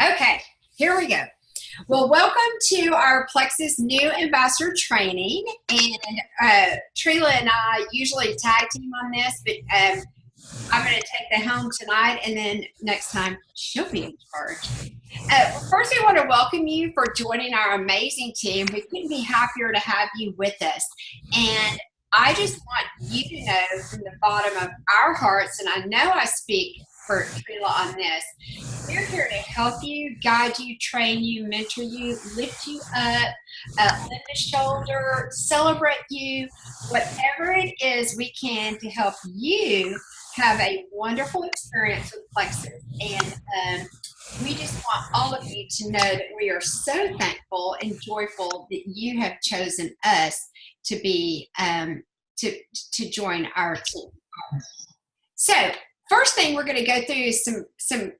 Okay, here we go. Well, welcome to our Plexus new ambassador training. And Trila and I usually tag team on this, but I'm going to take the helm tonight, and then next time she'll be in charge. First, we want to welcome you for joining our amazing team. We couldn't be happier to have you with us. And I just want you to know from the bottom of our hearts, and I know I speak for Trila on this, we're here to help you, guide you, train you, mentor you, lift you up, lend a shoulder, celebrate you, whatever it is we can to help you have a wonderful experience with Plexus. And we just want all of you to know that we are so thankful and joyful that you have chosen us to be to join our team. So first thing we're going to go through is some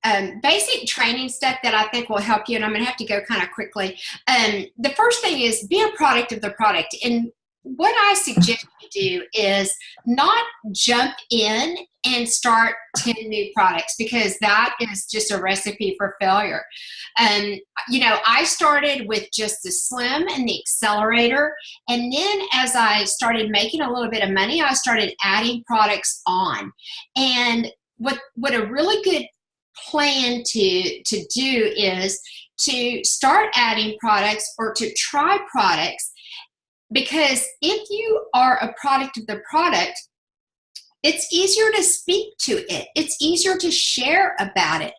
basic training stuff that I think will help you, and I'm going to have to go kind of quickly. The first thing is be a product of the product. And what I suggest you do is not jump in and start 10 new products, because that is just a recipe for failure. I started with just the Slim and the Accelerator, and then as I started making a little bit of money, I started adding products on. And what a really good plan to do is to start adding products or to try products, because if you are a product of the product, it's easier to speak to it. It's easier to share about it.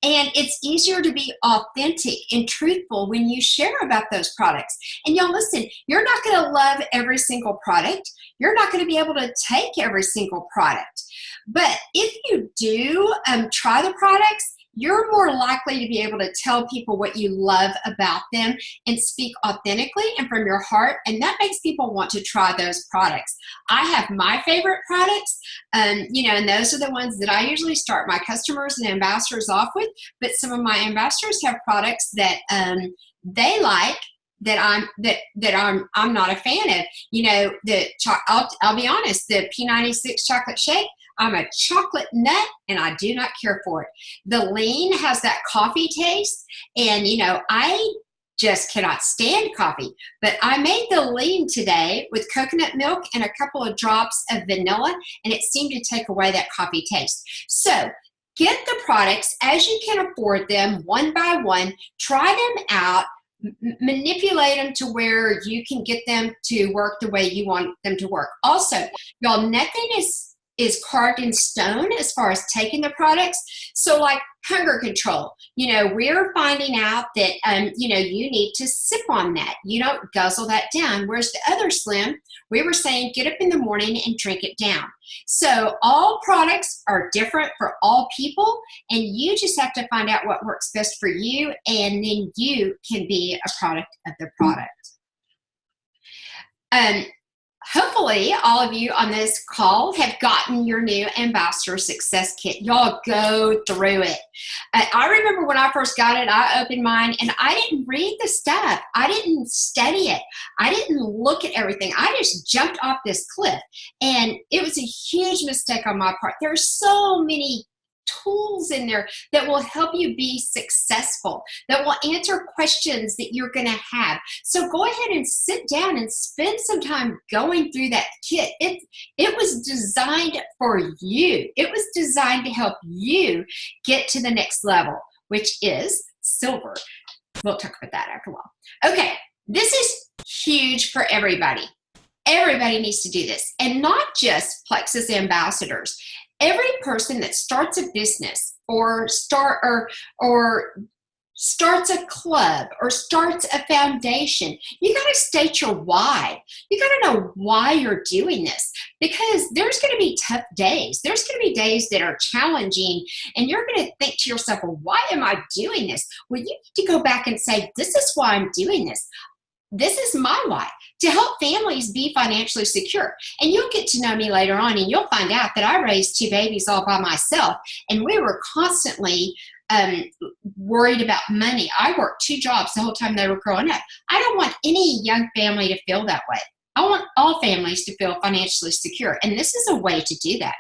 And it's easier to be authentic and truthful when you share about those products. And y'all listen, you're not going to love every single product. You're not going to be able to take every single product. But if you do try the products, you're more likely to be able to tell people what you love about them and speak authentically and from your heart, and that makes people want to try those products. I have my favorite products, and those are the ones that I usually start my customers and ambassadors off with, but some of my ambassadors have products that they like that I'm not a fan of. I'll be honest, the P96 chocolate shake, I'm a chocolate nut and I do not care for it. The Lean has that coffee taste, and I just cannot stand coffee. But I made the Lean today with coconut milk and a couple of drops of vanilla, and it seemed to take away that coffee taste. So get the products as you can afford them, one by one, try them out, manipulate them to where you can get them to work the way you want them to work. Also, y'all, nothing is carved in stone as far as taking the products. So like hunger control, we're finding out that, you need to sip on that. You don't guzzle that down. Whereas the other Slim, we were saying get up in the morning and drink it down. So all products are different for all people, and you just have to find out what works best for you, and then you can be a product of the product. Hopefully, all of you on this call have gotten your new Ambassador Success Kit. Y'all go through it. I remember when I first got it, I opened mine, and I didn't read the stuff. I didn't study it. I didn't look at everything. I just jumped off this cliff, and it was a huge mistake on my part. There are so many tools in there that will help you be successful, that will answer questions that you're going to have. So go ahead and sit down and spend some time going through that kit. It was designed for you. It was designed to help you get to the next level, which is silver. We'll talk about that after a while. Okay, this is huge for everybody. Everybody needs to do this, and not just Plexus ambassadors. Every person that starts a business or starts a club or starts a foundation, you got to state your why. You got to know why you're doing this, because there's going to be tough days. There's going to be days that are challenging, and you're going to think to yourself, well, why am I doing this? Well, you need to go back and say, this is why I'm doing this. This is my why, to help families be financially secure. And you'll get to know me later on, and you'll find out that I raised 2 babies all by myself, and we were constantly worried about money. I worked 2 jobs the whole time they were growing up. I don't want any young family to feel that way. I want all families to feel financially secure, and this is a way to do that.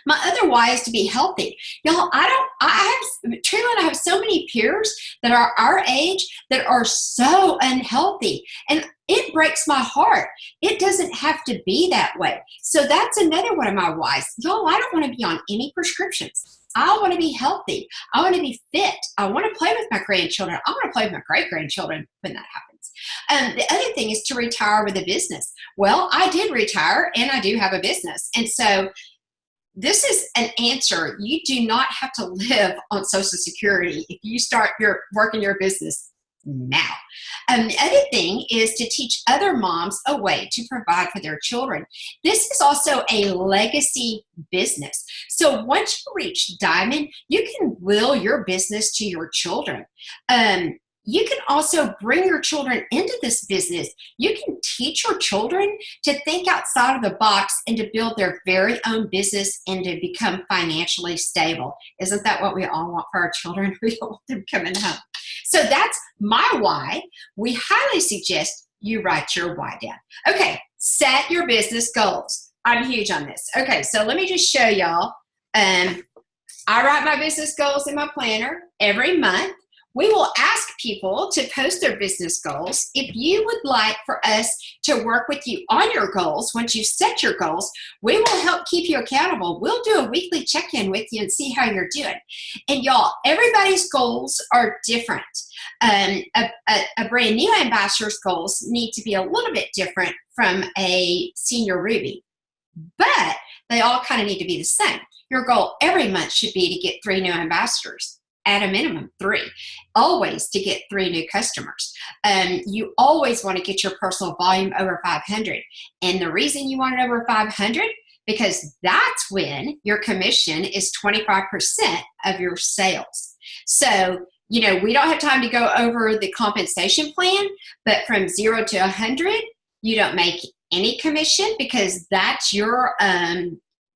My other why is to be healthy. Y'all, Trina and I have so many peers that are our age that are so unhealthy. And it breaks my heart. It doesn't have to be that way. So that's another one of my whys. Y'all, I don't want to be on any prescriptions. I want to be healthy. I want to be fit. I want to play with my grandchildren. I want to play with my great-grandchildren when that happens. The other thing is to retire with a business. Well, I did retire and I do have a business. And so this is an answer. You do not have to live on Social Security if you start working your business now. The other thing is to teach other moms a way to provide for their children. This is also a legacy business. So once you reach Diamond, you can will your business to your children. You can also bring your children into this business. You can teach your children to think outside of the box and to build their very own business and to become financially stable. Isn't that what we all want for our children? We don't want them coming home. So that's my why. We highly suggest you write your why down. Okay, set your business goals. I'm huge on this. Okay, so let me just show y'all. I write my business goals in my planner every month. We will ask people to post their business goals. If you would like for us to work with you on your goals, once you set your goals, we will help keep you accountable. We'll do a weekly check-in with you and see how you're doing. And y'all, everybody's goals are different. A brand new ambassador's goals need to be a little bit different from a senior Ruby, but they all kind of need to be the same. Your goal every month should be to get 3 new ambassadors. At a minimum, 3. Always to get 3 new customers. You always want to get your personal volume over 500. And the reason you want it over 500, because that's when your commission is 25% of your sales. So, you know, we don't have time to go over the compensation plan, but from 0 to 100, you don't make any commission because that's your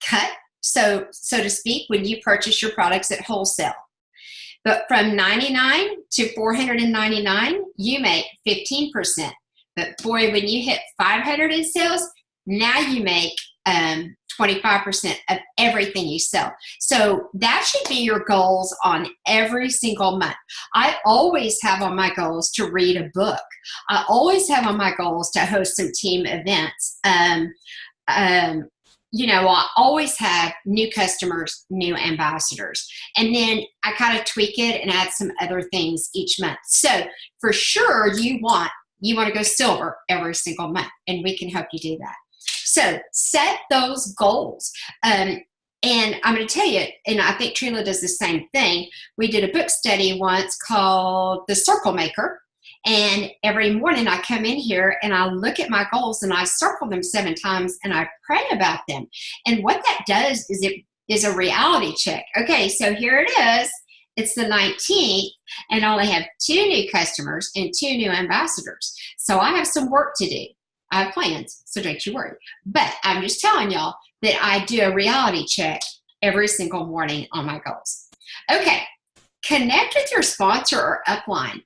cut, so to speak, when you purchase your products at wholesale. But from 99 to 499, you make 15%. But boy, when you hit 500 in sales, now you make 25% of everything you sell. So that should be your goals on every single month. I always have on my goals to read a book. I always have on my goals to host some team events. You know, I always have new customers, new ambassadors. And then I kind of tweak it and add some other things each month. So for sure, you want to go silver every single month, and we can help you do that. So set those goals. And I'm going to tell you, and I think Trina does the same thing. We did a book study once called The Circle Maker. And every morning I come in here and I look at my goals and I circle them 7 times and I pray about them. And what that does is it is a reality check. Okay, so here it is. It's the 19th and I only have 2 new customers and 2 new ambassadors. So I have some work to do. I have plans, so don't you worry. But I'm just telling y'all that I do a reality check every single morning on my goals. Okay, connect with your sponsor or upline.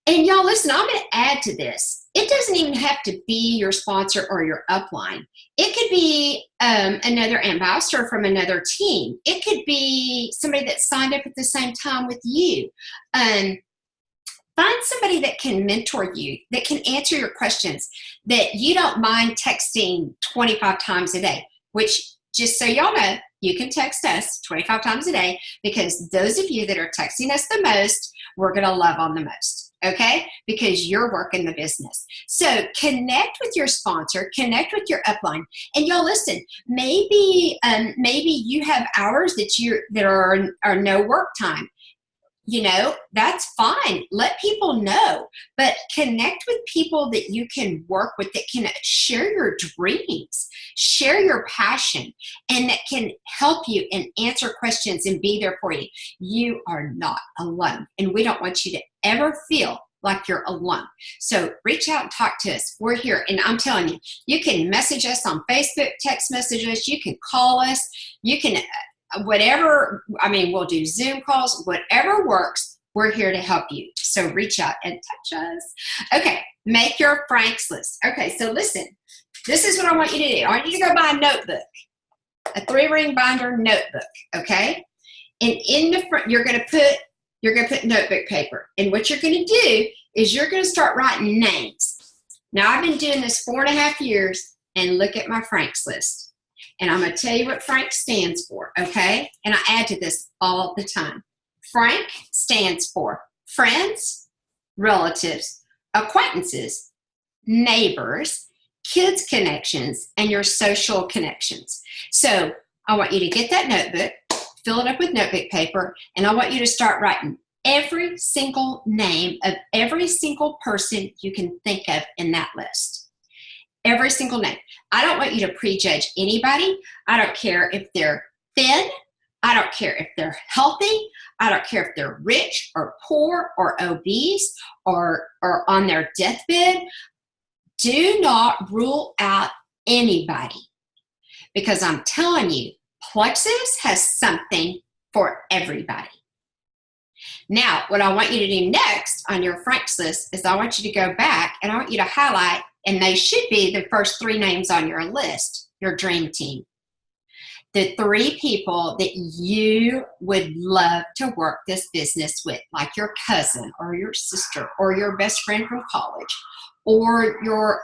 And y'all, listen, I'm going to add to this. It doesn't even have to be your sponsor or your upline. It could be another ambassador from another team. It could be somebody that signed up at the same time with you. Find somebody that can mentor you, that can answer your questions, that you don't mind texting 25 times a day, which, just so y'all know, you can text us 25 times a day because those of you that are texting us the most, we're going to love on the most. Okay? Because you're working the business. So connect with your sponsor, connect with your upline. And y'all listen, maybe you have hours that are no work time. You know, that's fine. Let people know, but connect with people that you can work with, that can share your dreams, share your passion, and that can help you and answer questions and be there for you. You are not alone, and we don't want you to ever feel like you're alone. So reach out and talk to us. We're here, and I'm telling you, you can message us on Facebook, text message us, you can call us, you can whatever, I mean, we'll do Zoom calls, whatever works, we're here to help you. So reach out and touch us. Okay, make your Franks list. Okay, so listen, this is what I want you to do. I want you to go buy a notebook. a 3-ring binder notebook, okay? And in the front, you're gonna put notebook paper. And what you're gonna do is you're gonna start writing names. Now, I've been doing this 4.5 years, and look at my Frank's list. And I'm gonna tell you what Frank stands for, okay? And I add to this all the time. Frank stands for friends, relatives, acquaintances, neighbors, kids connections, and your social connections. So I want you to get that notebook, fill it up with notebook paper, and I want you to start writing every single name of every single person you can think of in that list. Every single name. I don't want you to prejudge anybody. I don't care if they're thin. I don't care if they're healthy. I don't care if they're rich or poor or obese or on their deathbed. Do not rule out anybody, because I'm telling you, Plexus has something for everybody. Now, what I want you to do next on your Frank's list is I want you to go back and I want you to highlight, and they should be the first 3 names on your list, your dream team. The 3 people that you would love to work this business with, like your cousin or your sister or your best friend from college, or your,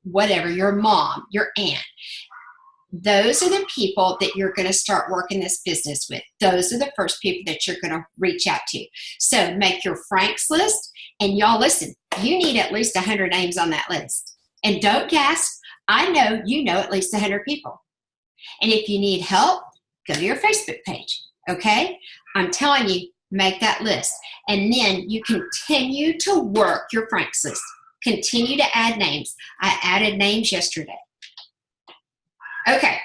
whatever, your mom, your aunt. Those are the people that you're going to start working this business with. Those are the first people that you're going to reach out to. So make your Frank's list, and y'all listen, you need at least 100 names on that list. And don't gasp, I know you know at least 100 people. And if you need help, go to your Facebook page, okay? I'm telling you, make that list. And then you continue to work your Frank's list. Continue to add names. I added names yesterday. Okay,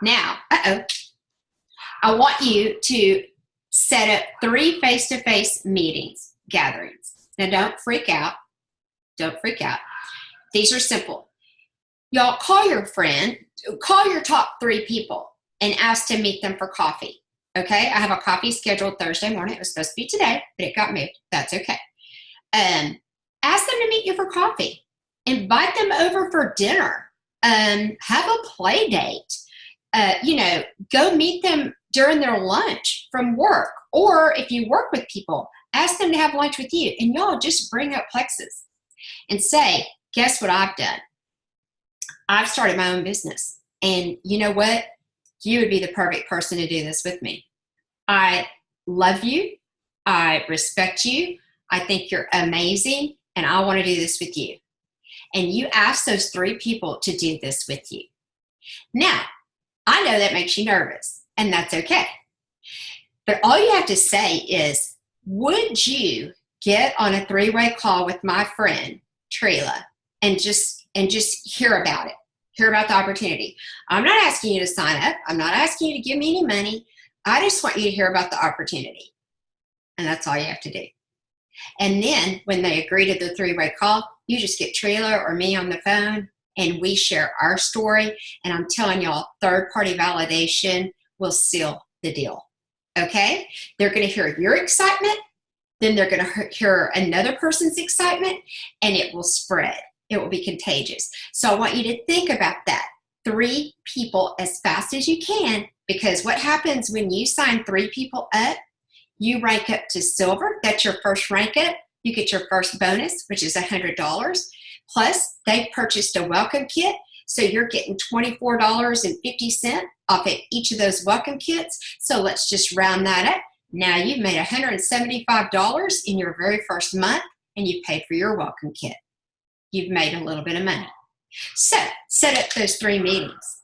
now, I want you to set up 3 face-to-face meetings, gatherings. Now, don't freak out. Don't freak out. These are simple. Y'all call your friend, call your top 3 people and ask to meet them for coffee. Okay, I have a coffee scheduled Thursday morning. It was supposed to be today, but it got moved. That's okay. Ask them to meet you for coffee. Invite them over for dinner. Have a play date. Go meet them during their lunch from work. Or if you work with people, ask them to have lunch with you. And y'all just bring up Plexus and say, guess what I've done? I've started my own business. And you know what? You would be the perfect person to do this with me. I love you. I respect you. I think you're amazing. And I want to do this with you. And you ask those 3 people to do this with you. Now, I know that makes you nervous, and that's okay. But all you have to say is, would you get on a 3-way call with my friend, Trila, and just hear about it? Hear about the opportunity. I'm not asking you to sign up. I'm not asking you to give me any money. I just want you to hear about the opportunity. And that's all you have to do. And then when they agree to the 3-way call, you just get Trila or me on the phone and we share our story. And I'm telling y'all, third-party validation will seal the deal. Okay? They're going to hear your excitement. Then they're going to hear another person's excitement, and it will spread. It will be contagious. So I want you to think about that. 3 people as fast as you can, because what happens when you sign 3 people up, you rank up to silver. That's your first rank up. You get your first bonus, which is $100. Plus, they've purchased a welcome kit, so you're getting $24.50 off of each of those welcome kits. So let's just round that up. Now you've made $175 in your very first month, and you paid for your welcome kit. You've made a little bit of money. So set up those 3 meetings.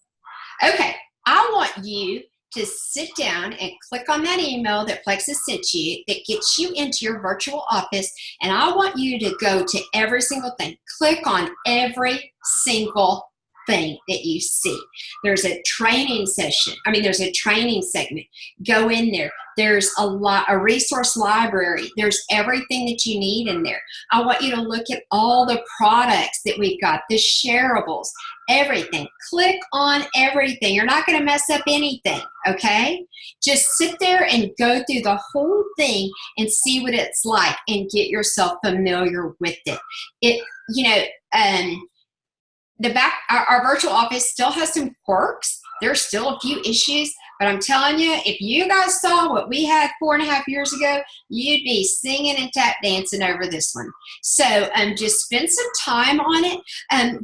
Okay, I want you to sit down and click on that email that Plexus sent you that gets you into your virtual office, and I want you to go to every single thing. Click on every single thing that you see. There's a training session. There's a training segment. Go in there. There's a resource library. There's everything that you need in there. I want you to look at all the products that we've got, the shareables, everything. Click on everything. You're not going to mess up anything, okay? Just sit there and go through the whole thing and see what it's like and get yourself familiar with it. Our virtual office still has some quirks, There's still a few issues, but I'm telling you, if you guys saw what we had 4.5 years ago, you'd be singing and tap dancing over this one. So just spend some time on it.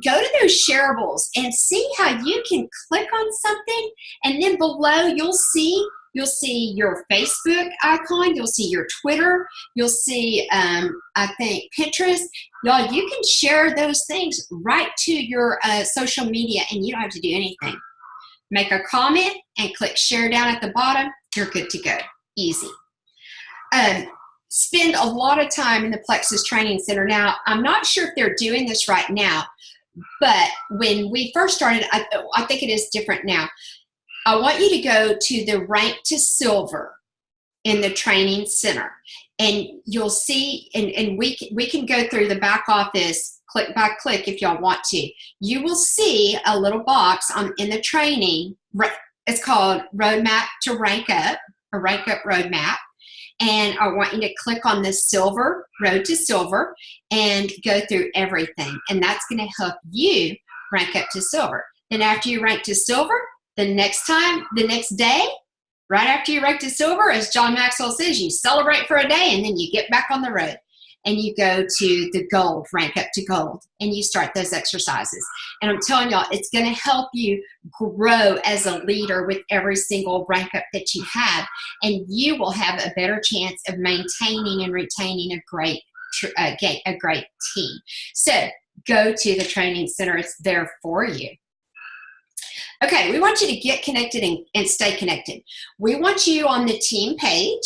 Go to those shareables and see how you can click on something, and then below you'll see your Facebook icon, you'll see your Twitter, you'll see, I think, Pinterest. Y'all, you can share those things right to your social media, and you don't have to do anything. Make a comment and click share down at the bottom. You're good to go. Easy. Spend a lot of time in the Plexus Training Center. Now, I'm not sure if they're doing this right now, but when we first started, I think it is different now. I want you to go to the rank to silver in the training center, and you'll see, and we can go through the back office click by click if y'all want to. You will see a little box in the training. It's called Roadmap to Rank Up, a Rank Up Roadmap. And I want you to click on the silver, Road to Silver, and go through everything. And that's going to help you rank up to silver. Then after you rank to silver, the next day, right after you rank to silver, as John Maxwell says, you celebrate for a day and then you get back on the road. And you go to the gold, rank up to gold, and you start those exercises. And I'm telling y'all, it's going to help you grow as a leader with every single rank up that you have, and you will have a better chance of maintaining and retaining a great team. So go to the training center. It's there for you. Okay, we want you to get connected and stay connected. We want you on the team page.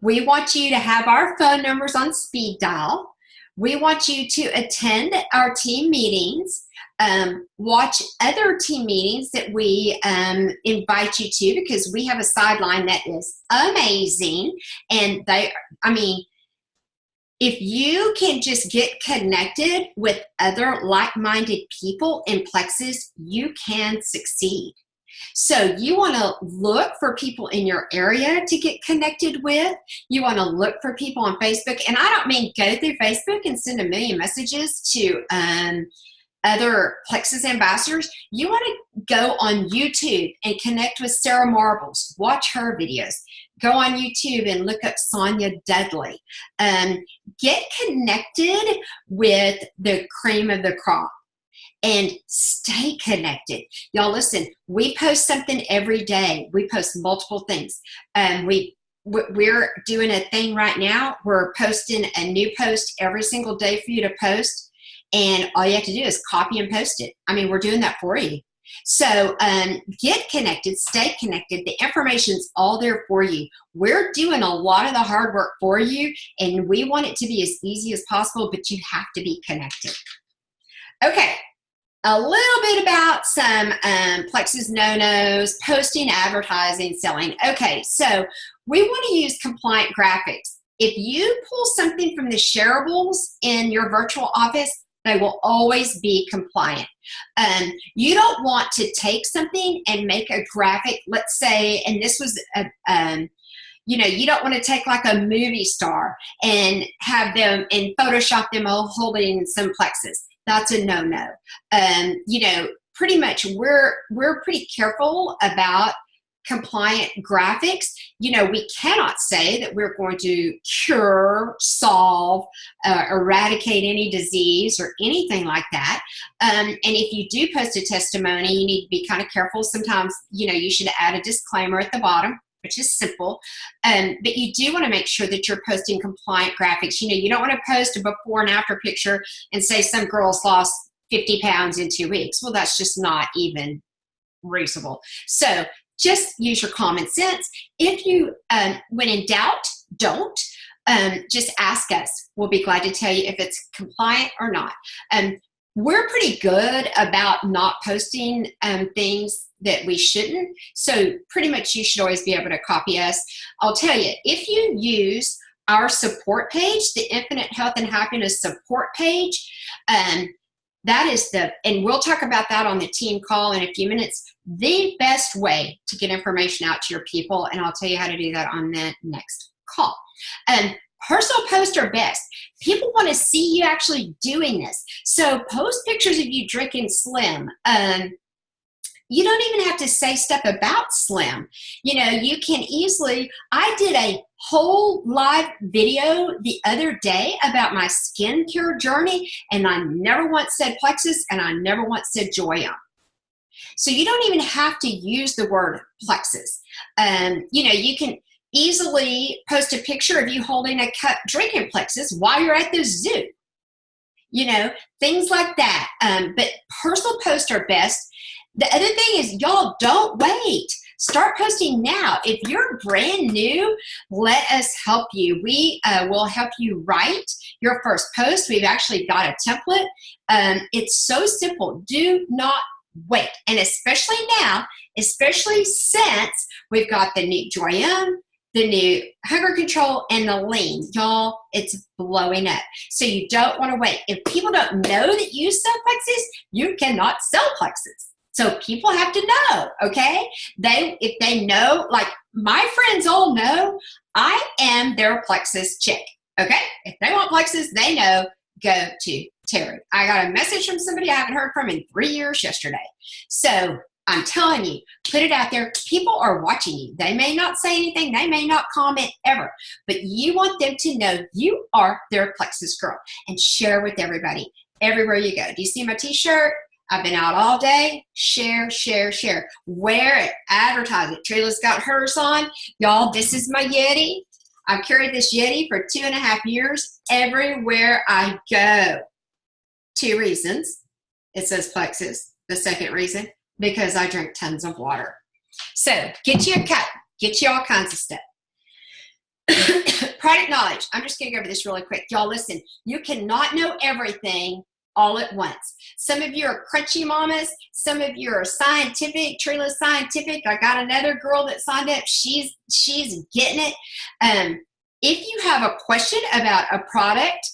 We want you to have our phone numbers on speed dial. We want you to attend our team meetings, watch other team meetings that we invite you to, because we have a sideline that is amazing. And if you can just get connected with other like-minded people in Plexus, you can succeed. So you want to look for people in your area to get connected with. You want to look for people on Facebook. And I don't mean go through Facebook and send a million messages to other Plexus ambassadors. You want to go on YouTube and connect with Sarah Marbles. Watch her videos. Go on YouTube and look up Sonia Dudley. Get connected with the cream of the crop. And stay connected. Y'all listen, we post something every day. We post multiple things. We're doing a thing right now. We're posting a new post every single day for you to post. And all you have to do is copy and post it. I mean, we're doing that for you. So get connected, stay connected. The information's all there for you. We're doing a lot of the hard work for you, and we want it to be as easy as possible, but you have to be connected. Okay. A little bit about some Plexus no-nos, posting, advertising, selling. Okay, so we want to use compliant graphics. If you pull something from the shareables in your virtual office, they will always be compliant. You don't want to take something and make a graphic, let's say, and this was you don't want to take like a movie star and have them and Photoshop them all holding some Plexus. That's a no-no. Pretty much we're pretty careful about compliant graphics. We cannot say that we're going to cure, solve, eradicate any disease or anything like that. And if you do post a testimony, you need to be kind of careful. Sometimes, you should add a disclaimer at the bottom, which is simple. But you do want to make sure that you're posting compliant graphics. You don't want to post a before and after picture and say some girls lost 50 pounds in 2 weeks. Well, that's just not even reasonable. So just use your common sense. If you, when in doubt, don't. Just ask us. We'll be glad to tell you if it's compliant or not. We're pretty good about not posting things that we shouldn't. So pretty much you should always be able to copy us. I'll tell you, if you use our support page, the Infinite Health and Happiness support page, that is and we'll talk about that on the team call in a few minutes, the best way to get information out to your people. And I'll tell you how to do that on the next call. Personal posts are best. People want to see you actually doing this. So post pictures of you drinking Slim. you don't even have to say stuff about Slim. You know, you can easily, I did a whole live video the other day about my skincare journey, and I never once said Plexus, and I never once said Joyum. So you don't even have to use the word Plexus. You know, you can easily post a picture of you holding a cup drinking Plexus while you're at the zoo. You know, things like that. But personal posts are best. The other thing is, y'all, don't wait. Start posting now. If you're brand new, let us help you. We will help you write your first post. We've actually got a template. It's so simple. Do not wait. And especially now, especially since we've got the new Joyum, the new Hunger Control, and the Lean. Y'all, it's blowing up. So you don't want to wait. If people don't know that you sell Plexus, you cannot sell Plexus. So people have to know, okay? If they know, like my friends all know, I am their Plexus chick, okay? If they want Plexus, they know, go to Terry. I got a message from somebody I haven't heard from in 3 years yesterday. So I'm telling you, put it out there. People are watching you. They may not say anything. They may not comment ever, but you want them to know you are their Plexus girl, and share with everybody everywhere you go. Do you see my t-shirt? I've been out all day. Share, share, share. Wear it. Advertise it. Trila's got hers on. Y'all, this is my Yeti. I've carried this Yeti for 2.5 years everywhere I go. 2 reasons. It says Plexus. The second reason, because I drink tons of water. So get you a cup. Get you all kinds of stuff. Product knowledge. I'm just going to go over this really quick. Y'all, listen. You cannot know everything all at once. Some of you are crunchy mamas. Some of you are scientific. Trila's scientific. I got another girl that signed up. She's getting it. If you have a question about a product,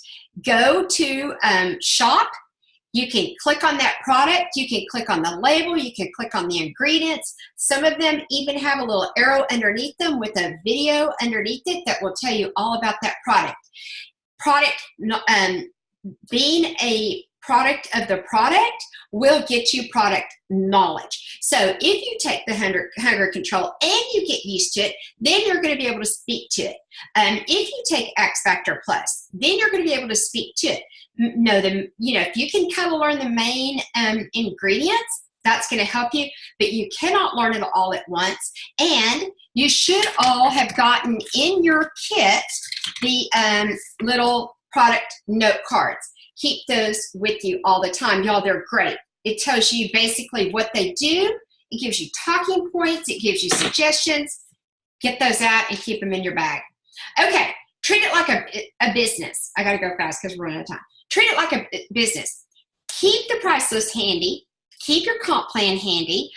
go to shop. You can click on that product. You can click on the label. You can click on the ingredients. Some of them even have a little arrow underneath them with a video underneath it that will tell you all about that product. Being a product of the product will get you product knowledge. So if you take the Hunger Control and you get used to it, then you're going to be able to speak to it. If you take X Factor Plus, then you're going to be able to speak to it. If you can kind of learn the main ingredients, that's going to help you, but you cannot learn it all at once. And you should all have gotten in your kit the little product note cards. Keep those with you all the time. Y'all, they're great. It tells you basically what they do. It gives you talking points. It gives you suggestions. Get those out and keep them in your bag. Okay, treat it like a business. I got to go fast because we're running out of time. Treat it like a business. Keep the price list handy. Keep your comp plan handy.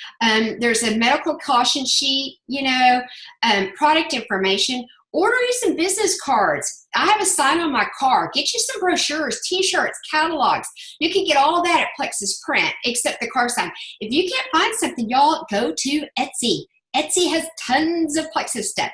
There's a medical caution sheet, product information. Order you some business cards. I have a sign on my car. Get you some brochures, t-shirts, catalogs. You can get all that at Plexus Print, except the car sign. If you can't find something, y'all, go to Etsy. Etsy has tons of Plexus stuff.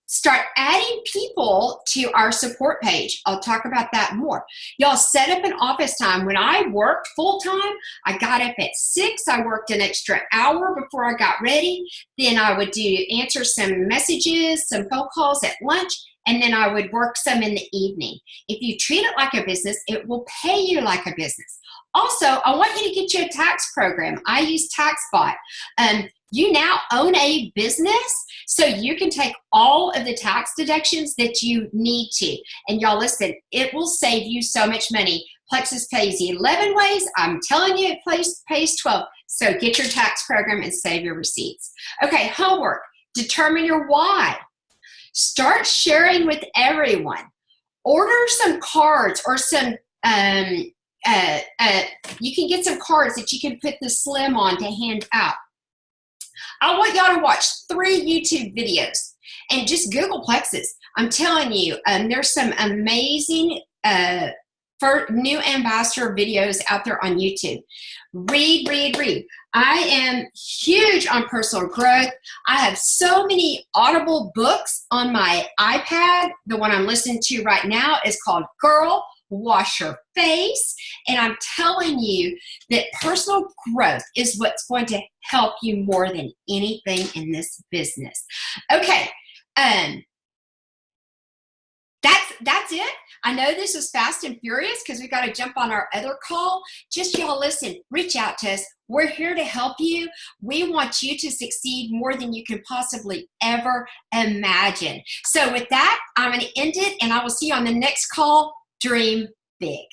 Start adding people to our support page. I'll talk about that more. Y'all, set up an office time. When I worked full-time, I got up at 6. I worked an extra hour before I got ready. Then I would answer some messages, some phone calls at lunch, and then I would work some in the evening. If you treat it like a business, it will pay you like a business. Also, I want you to get you a tax program. I use TaxBot. You now own a business, so you can take all of the tax deductions that you need to. And y'all, listen, it will save you so much money. Plexus pays 11 ways. I'm telling you, it pays 12. So get your tax program and save your receipts. Okay, homework. Determine your why. Start sharing with everyone. Order some cards or some you can get some cards that you can put the Slim on to hand out. I want y'all to watch 3 YouTube videos and just Google Plexus. I'm telling you, there's some amazing new ambassador videos out there on YouTube. Read. I am huge on personal growth. I have so many Audible books on my iPad. The one I'm listening to right now is called Girl, wash your face, and I'm telling you that personal growth is what's going to help you more than anything in this business. Okay, that's it. I know this is fast and furious because we got to jump on our other call. Just y'all listen, reach out to us. We're here to help you. We want you to succeed more than you can possibly ever imagine. So with that, I'm going to end it, and I will see you on the next call. Dream big.